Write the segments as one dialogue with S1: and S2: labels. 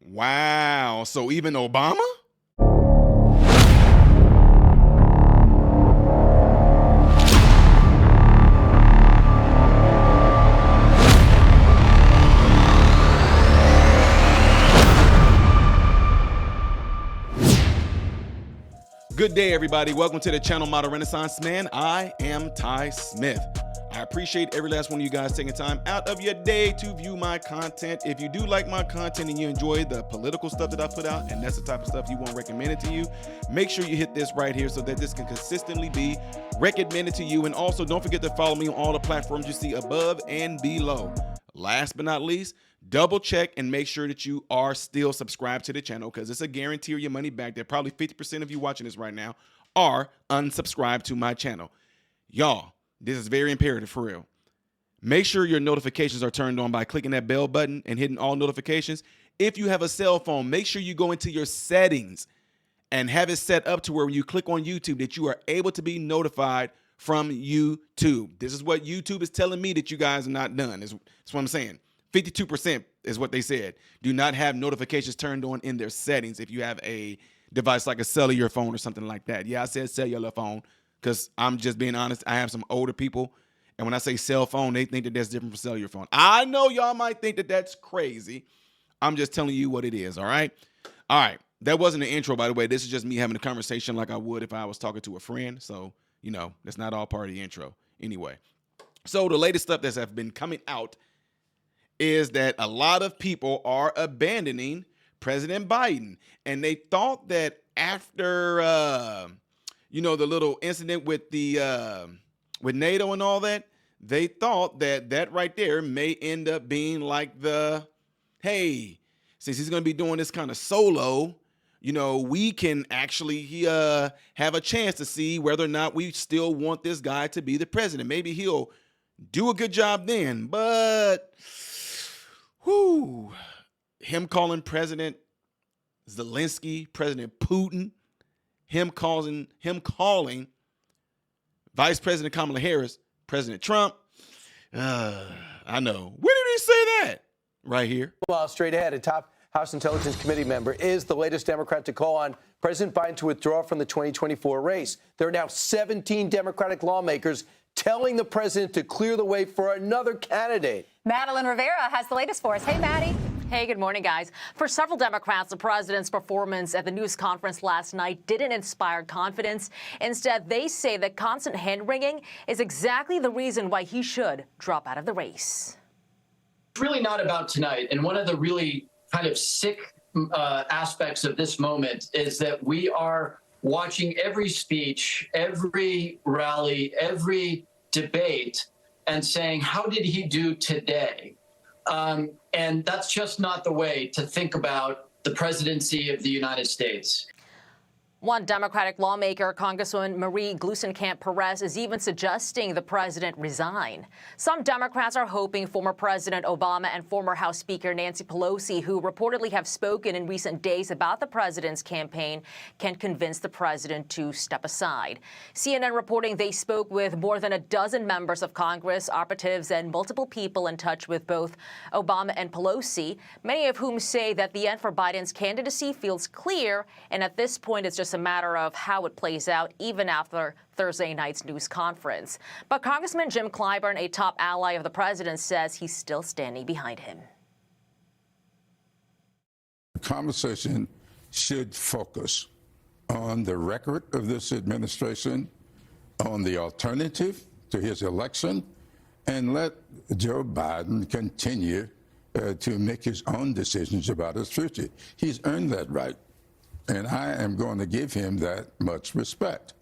S1: Wow. So even Obama? Good day, everybody. Welcome to the channel Model Renaissance Man. I am Ty Smith. I appreciate every last one of you guys taking time out of your day to view my content. If you do like my content and you enjoy the political stuff that I put out, and that's the type of stuff you want recommended to you, make sure you hit this right here so that this can consistently be recommended to you. And also, don't forget to follow me on all the platforms you see above and below. Last but not least, double check and make sure that you are still subscribed to the channel, because it's a guarantee of your money back that probably 50% of you watching this right now are unsubscribed to my channel. Y'all, this is very imperative for real. Make sure your notifications are turned on by clicking that bell button and hitting all notifications. If you have a cell phone, make sure you go into your settings and have it set up to where when you click on YouTube that you are able to be notified from YouTube. This is what YouTube is telling me that you guys are not done. That's what I'm saying. 52% is what they said. Do not have notifications turned on in their settings if you have a device like a cellular phone or something like that. Yeah, I said cellular phone because I'm just being honest. I have some older people, and when I say cell phone, they think that that's different from cellular phone. I know y'all might think that that's crazy. I'm just telling you what it is, all right? All right. That wasn't an intro, by the way. This is just me having a conversation like I would if I was talking to a friend. So, you know, that's not all part of the intro. Anyway, so the latest stuff that's been coming out is that a lot of people are abandoning President Biden. And they thought that after, the little incident with the with NATO and all that, they thought that that right there may end up being like the, hey, since he's going to be doing this kind of solo, we can actually have a chance to see whether or not we still want this guy to be the president. Maybe he'll do a good job then, but him calling President Zelensky, President Putin, him calling Vice President Kamala Harris, President Trump. I know. Where did he say that? Right here.
S2: Well, straight ahead, a top House Intelligence Committee member is the latest Democrat to call on President Biden to withdraw from the 2024 race. There are now 17 Democratic lawmakers telling the president to clear the way for another candidate.
S3: Madeline Rivera has the latest for us. Hey, Maddie.
S4: Hey, good morning, guys. For several Democrats, the president's performance at the news conference last night didn't inspire confidence. Instead, they say that constant hand-wringing is exactly the reason why he should drop out of the race.
S5: It's really not about tonight. And one of the really kind of sick aspects of this moment is that we are watching every speech, every rally, every debate, and saying, how did he do today? And that's just not the way to think about the presidency of the United States.
S4: One Democratic lawmaker, Congresswoman Marie Gluesenkamp-Perez, is even suggesting the president resign. Some Democrats are hoping former President Obama and former House Speaker Nancy Pelosi, who reportedly have spoken in recent days about the president's campaign, can convince the president to step aside. CNN reporting they spoke with more than a dozen members of Congress, operatives, and multiple people in touch with both Obama and Pelosi, many of whom say that the end for Biden's candidacy feels clear, and at this point it's just a matter of how it plays out, even after Thursday night's news conference. But Congressman Jim Clyburn, a top ally of the president, says he's still standing behind him.
S6: The conversation should focus on the record of this administration, on the alternative to his election, and let Joe Biden continue to make his own decisions about his future. He's earned that right. And I am going to give him that much respect.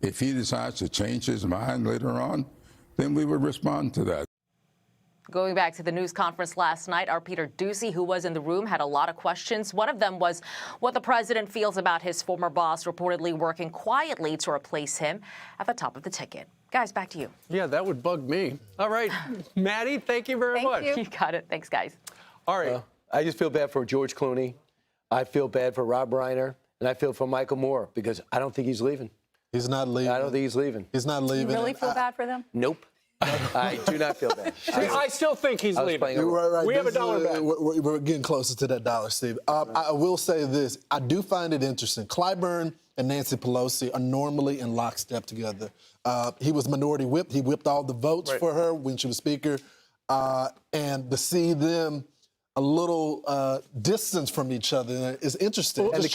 S6: If he decides to change his mind later on, then we will respond to that.
S4: Going back to the news conference last night, our Peter Doocy, who was in the room, had a lot of questions. One of them was what the president feels about his former boss reportedly working quietly to replace him at the top of the ticket. Guys, back to you.
S2: Yeah, that would bug me. All right, Maddie, thank you very much.
S4: You got it. Thanks, guys.
S2: All right. I just feel bad for George Clooney. I feel bad for Rob Reiner, and I feel for Michael Moore because I don't think he's leaving.
S7: He's not leaving.
S2: I don't think he's leaving.
S7: He's not leaving.
S3: You really feel bad for them?
S2: Nope. I do not feel bad.
S7: I still think he's leaving.
S8: Right.
S7: We have a
S8: This
S7: dollar
S8: is,
S7: back.
S8: We're getting closer to that dollar, Steve. I will say this. I do find it interesting. Clyburn and Nancy Pelosi are normally in lockstep together. He was minority whip. He whipped all the votes for her when she was speaker. And to see them a little distance from each other is interesting.
S2: And the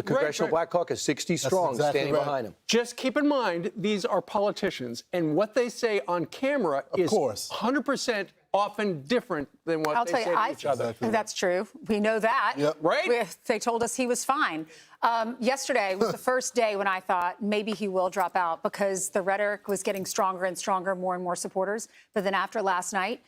S2: Congressional Black Caucus, 60 strong,
S8: exactly
S2: standing
S8: right.
S2: behind him.
S7: Just keep in mind, these are politicians, and what they say on camera is 100% often different than what
S3: I'll
S7: they
S3: tell
S7: say
S3: you,
S7: to each other.
S3: That's true. We know that.
S8: Yep.
S7: Right?
S3: They told us he was fine. Yesterday was the first day when I thought maybe he will drop out because the rhetoric was getting stronger and stronger, more and more supporters. But then after last night,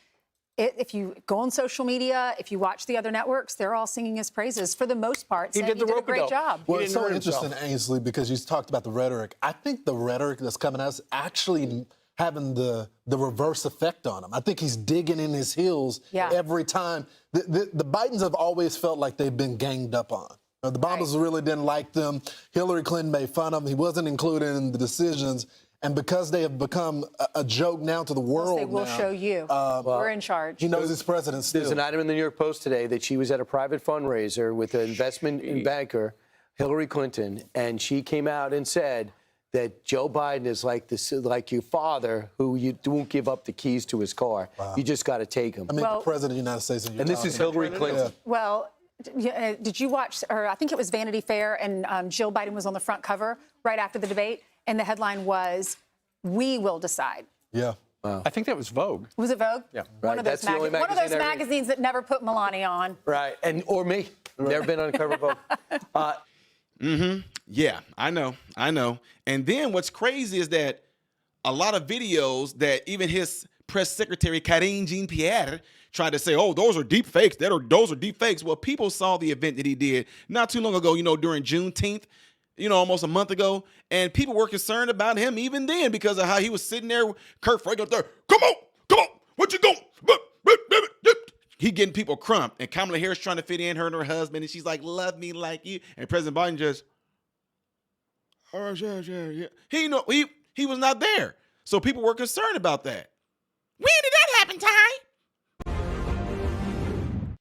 S3: if you go on social media, if you watch the other networks, they're all singing his praises for the most part.
S7: He
S3: saying
S7: did
S3: a great job.
S8: Well,
S7: He
S8: it's
S7: didn't
S8: so
S7: hurt
S8: interesting,
S7: himself.
S8: Ainsley, because you talked about the rhetoric. I think the rhetoric that's coming out is actually having the reverse effect on him. I think he's digging in his heels every time. The Bidens have always felt like they've been ganged up on. The Obamas really didn't like them. Hillary Clinton made fun of him. He wasn't included in the decisions. And because they have become a joke now to the world,
S3: They will show you. We're in charge.
S8: he knows his president still.
S2: There's an item in the New York Post today that she was at a private fundraiser with an investment banker, Hillary Clinton, and she came out and said that Joe Biden is like your father, who you won't give up the keys to his car. You just got to take him.
S8: I mean, the president of the United States.
S2: And this is Hillary Clinton.
S3: Well, did you watch, or I think it was Vanity Fair, and Jill Biden was on the front cover right after the debate, and the headline was, "We will decide."
S8: Yeah.
S7: I think that was Vogue.
S3: Was it Vogue?
S7: Yeah.
S3: One of those,
S2: That's the only
S3: one of those
S2: magazine I read.
S3: magazines that never put Melania on.
S2: Right, or me. Never been on the cover of Vogue.
S1: Yeah, I know. And then what's crazy is that a lot of videos that even his press secretary, Karine Jean-Pierre, tried to say, oh, those are deep fakes. Those are deep fakes. Well, people saw the event that he did not too long ago, during Juneteenth, almost a month ago. And people were concerned about him even then because of how he was sitting there, Kurt Frank up there, come on, what you going? He getting people crumped. And Kamala Harris trying to fit in, her and her husband, and she's like, love me like you. And President Biden just, oh, yeah. He was not there. So people were concerned about that. When did that happen, Ty?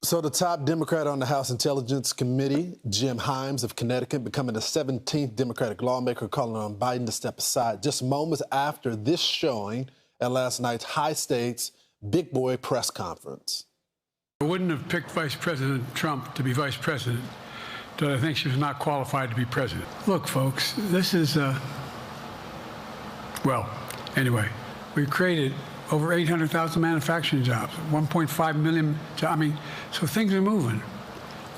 S8: So the top Democrat on the House Intelligence Committee, Jim Himes of Connecticut, becoming the 17th Democratic lawmaker, calling on Biden to step aside just moments after this showing at last night's high-stakes Big Boy press conference.
S9: I wouldn't have picked Vice President Trump to be vice president, but I think she was not qualified to be president. Look, folks, this is, well, anyway, we created over 800,000 manufacturing jobs, 1.5 million jobs. So things are moving.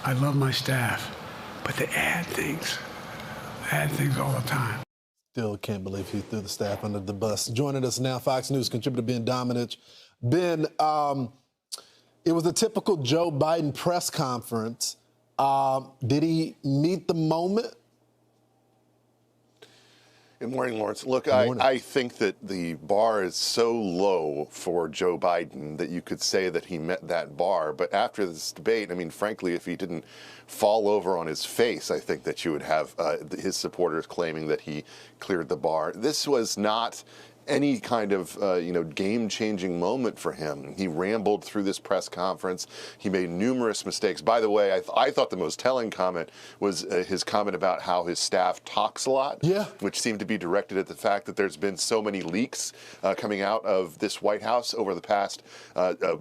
S9: I love my staff, but they add things all the time.
S8: Still can't believe he threw the staff under the bus. Joining us now, Fox News contributor Ben Domenech. Ben, it was a typical Joe Biden press conference. Did he meet the moment?
S10: Good morning, Lawrence. Look, I think that the bar is so low for Joe Biden that you could say that he met that bar. But after this debate, frankly, if he didn't fall over on his face, I think that you would have his supporters claiming that he cleared the bar. This was not any kind of game-changing moment for him. He rambled through this press conference. He made numerous mistakes. By the way, I thought the most telling comment was his comment about how his staff talks a lot, which seemed to be directed at the fact that there's been so many leaks coming out of this White House over the past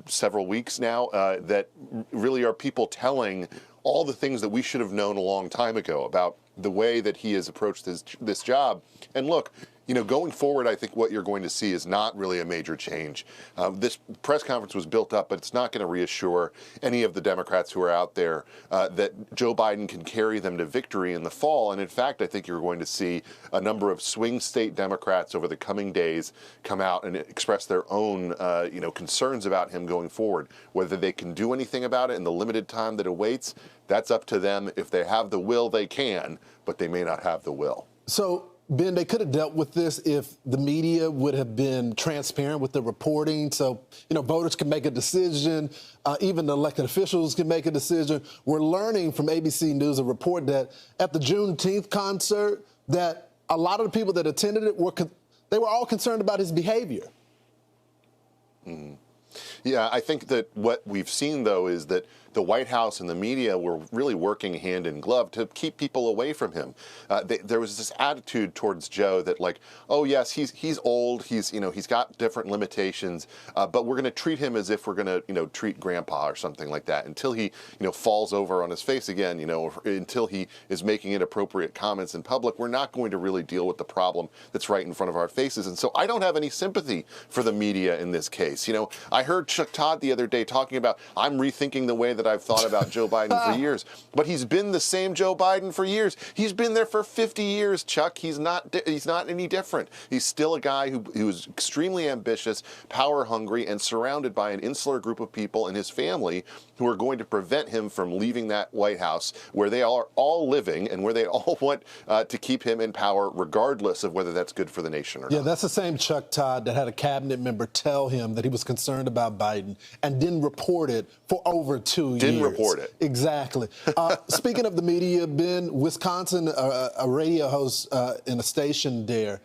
S10: several weeks now that really are people telling all the things that we should have known a long time ago about the way that he has approached this job. And look, going forward, I think what you're going to see is not really a major change. This press conference was built up, but it's not going to reassure any of the Democrats who are out there that Joe Biden can carry them to victory in the fall. And in fact, I think you're going to see a number of swing state Democrats over the coming days come out and express their own, concerns about him going forward. Whether they can do anything about it in the limited time that awaits, that's up to them. If they have the will, they can, but they may not have the will.
S8: So, Ben, they could have dealt with this if the media would have been transparent with the reporting so, voters can make a decision, even the elected officials can make a decision. We're learning from ABC News, a report that at the Juneteenth concert, that a lot of the people that attended it they were all concerned about his behavior.
S10: Yeah, I think that what we've seen, though, is that the White House and the media were really working hand in glove to keep people away from him. There was this attitude towards Joe that, like, oh yes, he's old, he's got different limitations, but we're going to treat him as if we're going to treat Grandpa or something like that until he falls over on his face again, until he is making inappropriate comments in public. We're not going to really deal with the problem that's right in front of our faces. And so I don't have any sympathy for the media in this case. I heard Chuck Todd the other day talking about, I'm rethinking the way that I've thought about Joe Biden for years. But he's been the same Joe Biden for years. He's been there for 50 years, Chuck. He's not any different. He's still a guy who is extremely ambitious, power hungry, and surrounded by an insular group of people in his family who are going to prevent him from leaving that White House where they are all living and where they all want to keep him in power, regardless of whether that's good for the nation or not.
S8: Yeah, that's the same Chuck Todd that had a cabinet member tell him that he was concerned about Biden and didn't report it for over 2 years.
S10: Didn't report it.
S8: Exactly. Speaking of the media, Ben, Wisconsin, a radio host in a station there,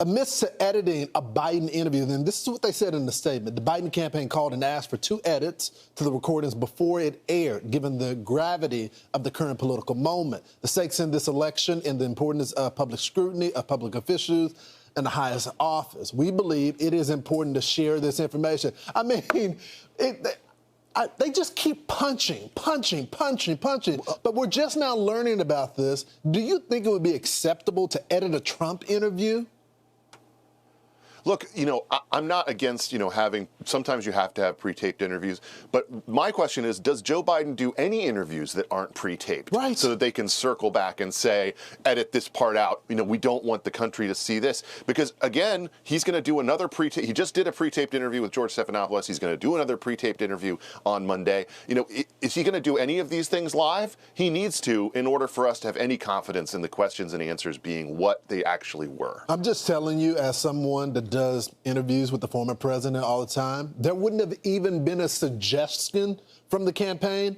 S8: amidst editing a Biden interview, and this is what they said in the statement, the Biden campaign called and asked for 2 edits to the recordings before it aired, given the gravity of the current political moment, the stakes in this election, and the importance of public scrutiny of public officials in the highest office. We believe it is important to share this information. I mean, they just keep punching. But we're just now learning about this. Do you think it would be acceptable to edit a Trump interview?
S10: Look, I'm not against, having, sometimes you have to have pre-taped interviews, but my question is, does Joe Biden do any interviews that aren't pre-taped?
S8: Right.
S10: So that they can circle back and say, edit this part out, we don't want the country to see this. Because again, he's going to do another he just did a pre-taped interview with George Stephanopoulos. He's going to do another pre-taped interview on Monday. Is he going to do any of these things live? He needs to, in order for us to have any confidence in the questions and answers being what they actually were.
S8: I'm just telling you, as someone that does interviews with the former president all the time, there wouldn't have even been a suggestion from the campaign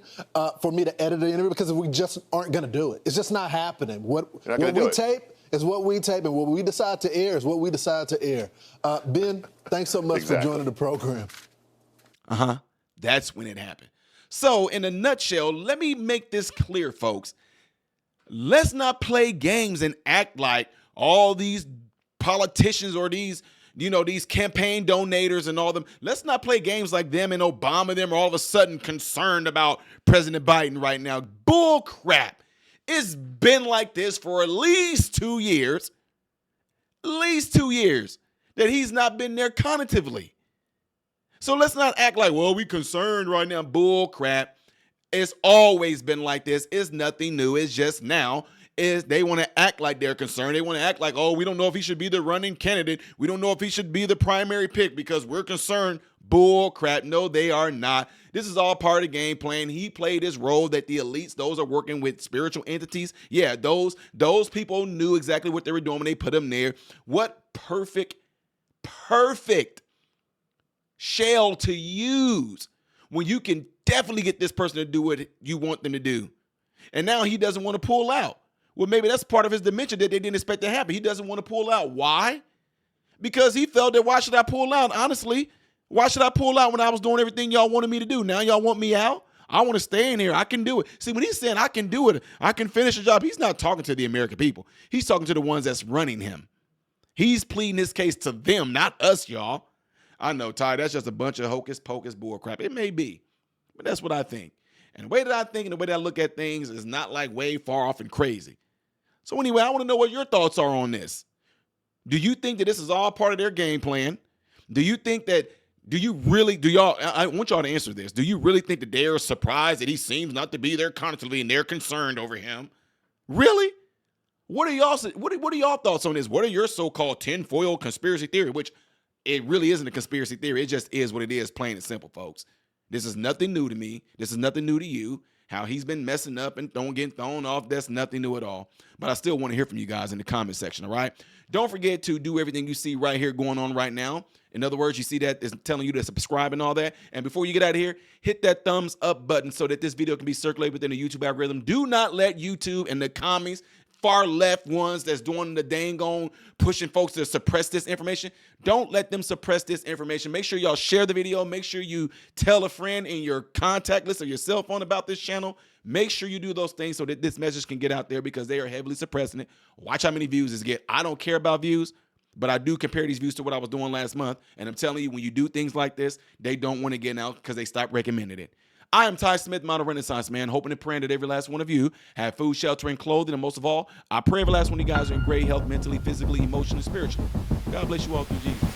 S8: for me to edit the interview because we just aren't going to do it. It's just not happening. What we tape is what we tape, and what we decide to air is what we decide to air. Ben, thanks so much for joining the program.
S1: That's when it happened. So, in a nutshell, let me make this clear, folks. Let's not play games and act like all these politicians or these campaign donators and all them. Let's not play games like them and Obama, them are all of a sudden concerned about President Biden right now. Bull crap. It's been like this for at least 2 years. At least 2 years that he's not been there cognitively. So let's not act like, well, we concerned right now. Bull crap. It's always been like this. It's nothing new. It's just now they want to act like they're concerned. They want to act like, oh, we don't know if he should be the running candidate. We don't know if he should be the primary pick because we're concerned. Bull crap. No, they are not. This is all part of the game plan. He played his role that the elites, those are working with spiritual entities. Yeah, those people knew exactly what they were doing when they put him there. What perfect shell to use when you can definitely get this person to do what you want them to do. And now he doesn't want to pull out. Well, maybe that's part of his dementia that they didn't expect to happen. He doesn't want to pull out. Why? Because he felt that why should I pull out? Honestly, why should I pull out when I was doing everything y'all wanted me to do? Now y'all want me out? I want to stay in here. I can do it. See, when he's saying I can do it, I can finish the job, he's not talking to the American people. He's talking to the ones that's running him. He's pleading his case to them, not us, y'all. I know, Ty, that's just a bunch of hocus pocus bull crap. It may be, but that's what I think. And the way that I think and the way that I look at things is not like way far off and crazy. So anyway, I want to know what your thoughts are on this. Do you think that this is all part of their game plan? Do you think that, I want y'all to answer this. Do you really think that they're surprised that he seems not to be there constantly and they're concerned over him? Really? What are y'all thoughts on this? What are your so-called tinfoil conspiracy theory, which it really isn't a conspiracy theory. It just is what it is, plain and simple, folks. This is nothing new to me. This is nothing new to you. How he's been messing up and getting thrown off, that's nothing new at all. But I still want to hear from you guys in the comment section, all right? Don't forget to do everything you see right here going on right now. In other words, you see that it's telling you to subscribe and all that. And before you get out of here, hit that thumbs up button so that this video can be circulated within the YouTube algorithm. Do not let YouTube and the commies far left ones that's doing the dang on pushing folks to suppress this information. Don't let them suppress this information. Make sure y'all share the video. Make sure you tell a friend in your contact list or your cell phone about this channel. Make sure you do those things so that this message can get out there, because they are heavily suppressing it. Watch how many views this get. I don't care about views, but I do compare these views to what I was doing last month. And I'm telling you, when you do things like this, they don't want to get out because they stop recommending it. I am Ty Smith, Model Renaissance Man, hoping and praying that every last one of you have food, shelter, and clothing. And most of all, I pray every last one of you guys are in great health, mentally, physically, emotionally, spiritually. God bless you all through Jesus.